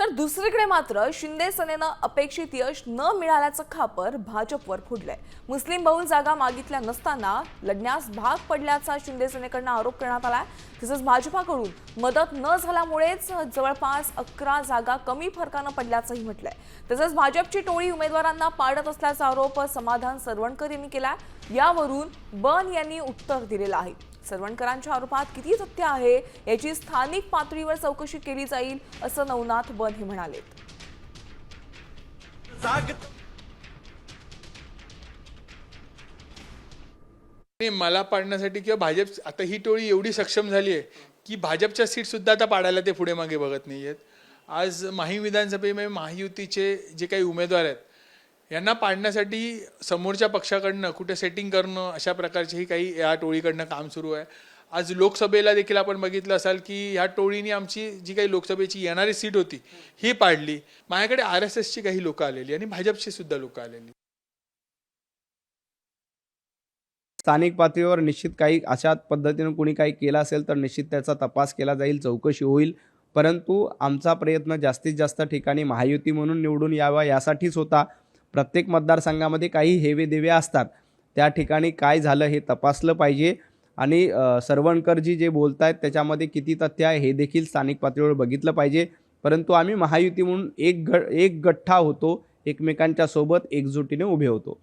तर दुसरीकडे मात्र शिंदे सेनेनं अपेक्षित यश न मिळाल्याचं खापर भाजपवर फोडलंय। मुस्लिम बहुल जागा मागितल्या नसताना लढण्यास भाग पडल्याचा शिंदे सेनेकडून आरोप करण्यात आलाय। तसंच भाजपाकडून मदत न झाल्यामुळेच जवळपास 11 जागा कमी फरकानं पडल्याचंही म्हटलंय। तसंच भाजपची टोळी उमेदवारांना पाडत असल्याचा आरोप समाधान सरवणकर यांनी केलाय। यावरून बन यांनी उत्तर दिलेलं आहे। सरवणकरांच्या आरोपात किती तथ्य आहे याची स्थानिक पातळीवर चौकशी केली जाईल असं नवनाथ बन हे म्हणाले। मला पाडण्यासाठी किंवा भाजप आता ही टोळी एवढी सक्षम झाली आहे की भाजपच्या सीट सुद्धा आता पाडायला ते पुढे मागे बघत नाहीयेत। आज माही विधानसभेमध्ये महायुतीचे जे काही उमेदवार आहेत यांना पाडण्यासाठी समोरच्या पक्षाकडनं कुठे सेटिंग करणं अशा प्रकारचेही काही या टोळीकडनं काम सुरू आहे। आज लोकसभेला देखील आपण बघितलं असाल की ह्या टोळीने आमची जी काही लोकसभेची येणारी सीट होती ही पाडली। माझ्याकडे RSSची काही लोक आलेली आणि भाजपची सुद्धा लोक आलेली। स्थानिक पातळीवर निश्चित काही अशा पद्धतीने कोणी काही केलं असेल तर निश्चित त्याचा तपास केला जाईल, चौकशी होईल। परंतु आमचा प्रयत्न जास्तीत जास्त ठिकाणी महायुती म्हणून निवडून यावा यासाठीच होता। प्रत्येक मतदारसंघामध्ये काही हेवेदेवे असतात, त्या ठिकाणी काय झालं हे तपासलं पाहिजे आणि सरवणकरजी जे बोलतायत त्याच्यामध्ये किती तथ्य आहे हे देखील स्थानिक पातळीवर बघितलं पाहिजे। परंतु आम्ही महायुती म्हणून एक गठ्ठा होतो, एकमेकांच्या सोबत एकजुटीने उभे होतो।